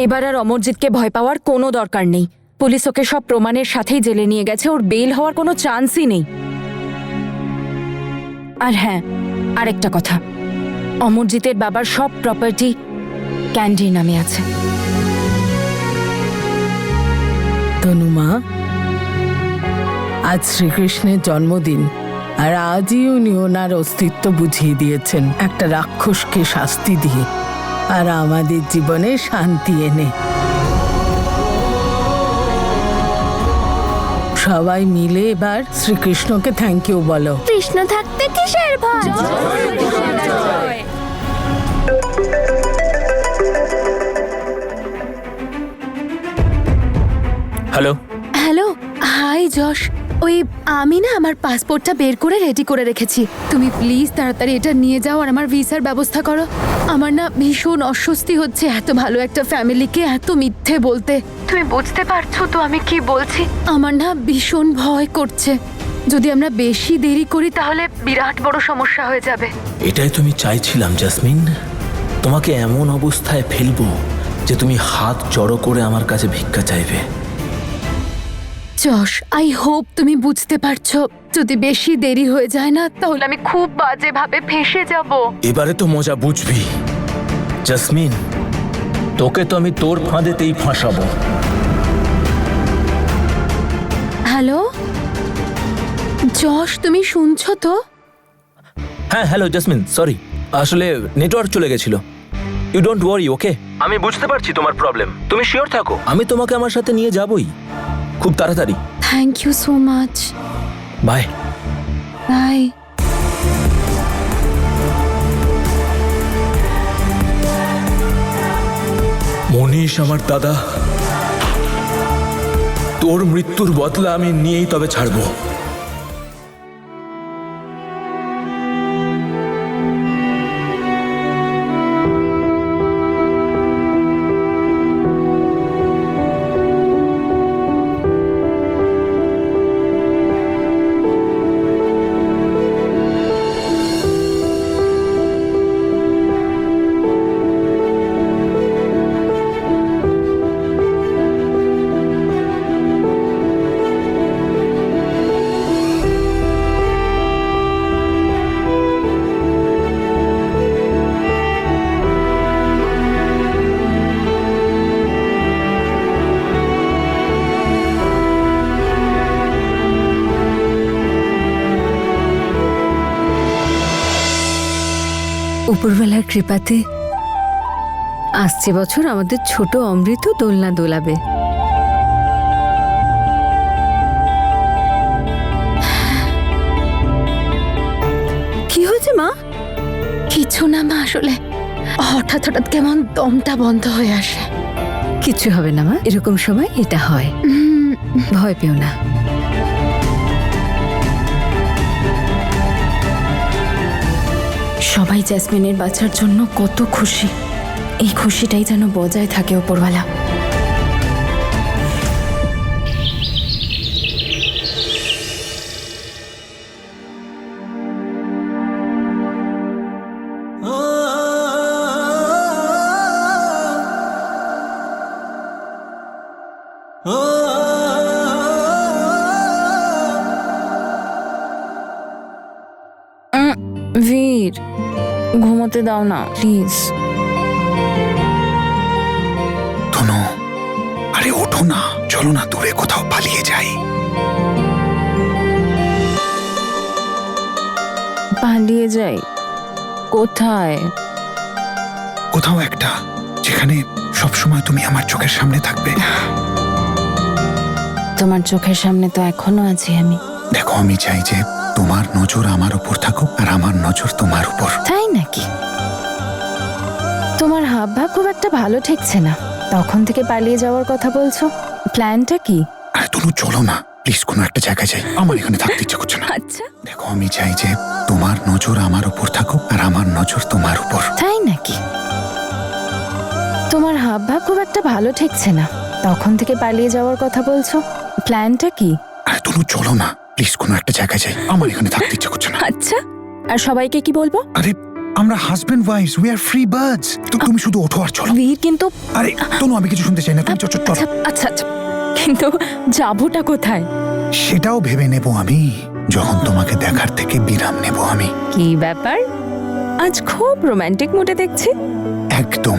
এবার আর অমরজিৎকে ভয় পাওয়ার কোনো দরকার নেই। পুলিশ ওকে সব প্রমাণের সাথেই জেলে নিয়ে গেছে, ওর বেল হওয়ার কোনো চান্সই নেই। আর হ্যাঁ, আরেকটা কথা, অমরজিতের বাবার সব প্রপার্টি ক্যান্ডির নামে আছে। তনুমা, আজ শ্রীকৃষ্ণের জন্মদিন, আর আজই উনি ওনার অস্তিত্ব বুঝিয়ে দিয়েছেন একটা রাক্ষসকে শাস্তি দিয়ে, আর আমাদের জীবনে শান্তি এনে। সবাই মিলে এবার শ্রীকৃষ্ণকে থ্যাংক ইউ বলো। কৃষ্ণ থাকতে কিসের ভয়? হ্যালো। হ্যালো, হাই যশ। আমি না আমার পাসপোর্টটা বের করে রেডি করে রেখেছি। তুমি প্লিজ তাড়াতাড়ি এটা নিয়ে যাও আর আমার ভিসার ব্যবস্থা করো। আমার না ভীষণ অস্বস্তি হচ্ছে এত ভালো একটা ফ্যামিলিকে এত মিথ্যে বলতে। তুমি বুঝতে পারছো তো আমি কি বলছি? আমার না ভীষণ ভয় করছে, যদি আমরা বেশি দেরি করি তাহলে বিরাট বড় সমস্যা হয়ে যাবে। এটাই তুমি চাইছিলাম জাসমিন, তোমাকে এমন অবস্থায় ফেলবো যে তুমি হাত জড়ো করে আমার কাছে ভিক্ষা চাইবে। যশ, আই হোপ তুমি বুঝতে পারছো, যদি বেশি দেরি হয়ে যায় না তাহলে আমি খুব বাজে ভাবে ফেঁসে যাব। এবারে তো মজা বুঝবি জাসমিন, তোকে তো আমি তোর ফাঁদেতেই ফাঁসাবো। হ্যালো যশ, তুমি শুনছো তো? হ্যাঁ হ্যালো জাসমিন, সরি, আসলে নেটওয়ার্ক চলে গেছিল। ইউ ডোন্ট ওয়ারি, ওকে? আমি বুঝতে পারছি তোমার প্রবলেম, তুমি শিওর থাকো, আমি তোমাকে আমার সাথে নিয়ে যাবই খুব তাড়াতাড়ি। Thank you so much. Bye bye. Manish আমার দাদা, তোর মৃত্যুর বদলা আমি নিয়েই তবে ছাড়বো। উপরওয়ালার কৃপাতে আসছে বছর আমাদের ছোট অমৃত দোলনা দোলাবে। কি হয়েছে মা? কিছু না মা, আসলে হঠাৎ হঠাৎ কেমন দমটা বন্ধ হয়ে আসে। কিছু হবে না মা, এরকম সময় এটা হয়, ভয় পেও না। সবাই জ্যাসমিনের বাঁচার জন্য কত খুশি, এই খুশিটাই যেন বজায় থাকে ওপরওয়ালা। বীর, ঘুমোতে দাও না প্লিজ। তনু, আরে ওঠো না, চলো না দূরে কোথাও পালিয়ে যাই। পালিয়ে যাই? কোথায়? কোথাও একটা, যেখানে সবসময় তুমি আমার চোখের সামনে থাকবে। তোমার চোখের সামনে তো এখনো আছি আমি। দেখো, আমি চাই যে তোমার নজর আমার উপর থাকুক আর আমার নজর তোমার উপর। তাই নাকি? তোমার হাব ভাব খুব একটা ভালো ঠেকছে না, তখন থেকে পালিয়ে যাওয়ার কথা বলছো। প্ল্যানটা কি? আরে তনু, চলো না প্লিজ, কোনো একটা জায়গায় যাই, আমার এখানে থাকতে ইচ্ছে করছে না। আচ্ছা, দেখো, আমি চাই যে তোমার নজর আমার উপর থাকুক আর আমার নজর তোমার উপর। তাই নাকি? তোমার হাব ভাব খুব একটা ভালো ঠেকছে না, তখন থেকে পালিয়ে যাওয়ার কথা বলছো। প্ল্যানটা কি? আরে তনু, চলো না প্লিজ, কোনো একটা জায়গায় যাই, আমার এখানে থাকতে ইচ্ছে করছে না। আচ্ছা, আর সবাইকে কি বলবো? আরে আমরা husband wife's, we are free birds. তুমি শুধু ওঠো আর চলো। বীর কিন্তু আরে তনু, আমি কিছু শুনতে চাই না, তুমি চলো। আচ্ছা আচ্ছা আচ্ছা, কিন্তু যাবোটা কোথায়? সেটাও ভেবে নেব আমি, যখন তোমাকে দেখার থেকে বিরাম নেব আমি। কি ব্যাপার, আজ খুব রোমান্টিক মুডে দেখছি। একদম।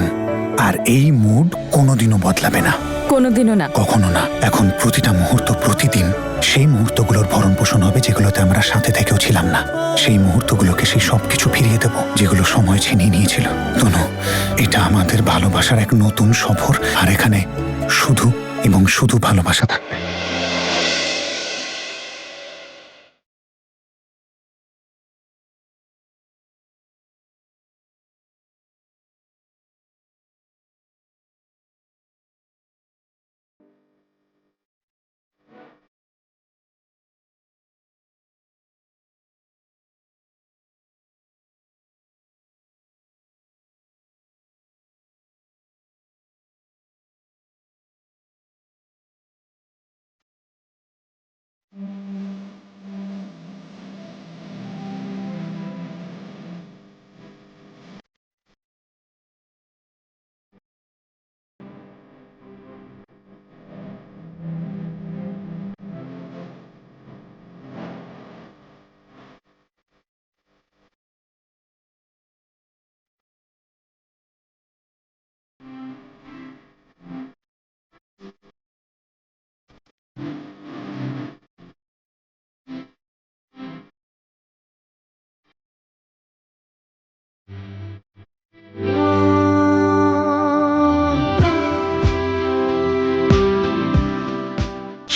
আর এই মুড কোনোদিনও বদলাবে না, কোনোদিনও না। কখনো না। এখন প্রতিটা মুহূর্ত, প্রতিদিন সেই মুহূর্তগুলোর ভরণ পোষণ হবে যেগুলোতে আমরা সাথে থেকেও ছিলাম না। সেই মুহূর্তগুলোকে, সেই সবকিছু ফিরিয়ে দেব যেগুলো সময় ছিনিয়ে নিয়েছিল। তনু, এটা আমাদের ভালোবাসার এক নতুন সফর, আর এখানে শুধু এবং শুধু ভালোবাসা থাকবে।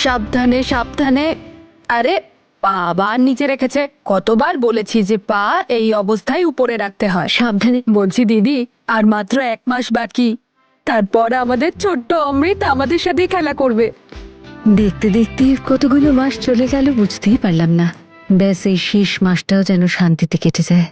সাবধানে সাবধানে। আরে বাবা নিচে রেখেছে। কতবার বলেছি যে পা এই অবস্থায় উপরে রাখতে হয়। সাবধানে। বলছি দিদি, আর মাত্র 1 মাস বাকি, তারপর আমাদের ছোট্ট অমৃত আমাদের সাথে খেলা করবে। দেখতে দেখতে কতগুলো মাস চলে গেল বুঝতেই পারলাম না। ব্যাস এই শেষ মাসটাও যেন শান্তিতে কেটে যায়।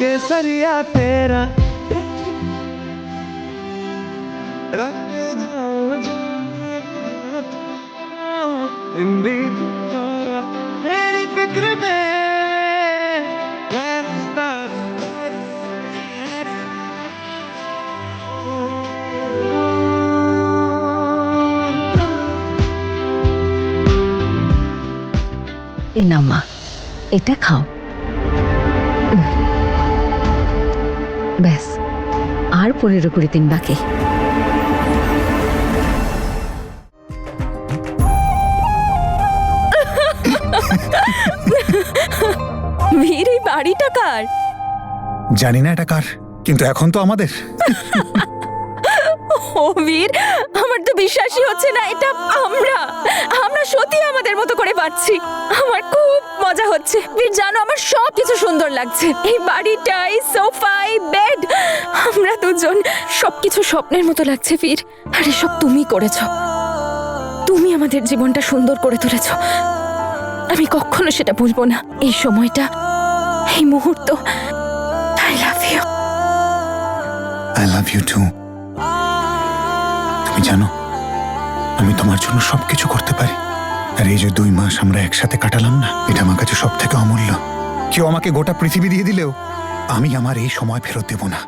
केसरिया तेरा मेरी फिक्र में এই নাও মা, এটা খাও। ব্যাস, আর 15-20 দিন বাকি। বীর, এই বাড়িটা কার? জানি না এটা কার, কিন্তু এখন তো আমাদের। ও বীর, আমার তো বিশ্বাসই হচ্ছে না এটা আমরা সত্যি আমাদের মতো করে বাঁচছি। আমার খুব মজা হচ্ছে বীর, জানো আমার সব কিছু সুন্দর লাগছে। এই বাড়িটাই, সোফাই, বেড, আমরা দুজন, সবকিছু স্বপ্নের মতো লাগছে বীর। আর এসব তুমি করেছো, তুমি আমাদের জীবনটা সুন্দর করে তুলেছো। আমি কখনো সেটা ভুলবো না। এই সময়টা, এই মুহূর্ত, I love you. I love you too. তুমি জানো, আমি তোমার জন্য সবকিছু করতে পারি। আর এই যে 2 মাস আমরা একসাথে কাটালাম না, এটা আমার কাছে সব থেকে অমূল্য। কেউ আমাকে গোটা পৃথিবী দিয়ে দিলেও আমি আমার এই সময় ফেরত দেব না।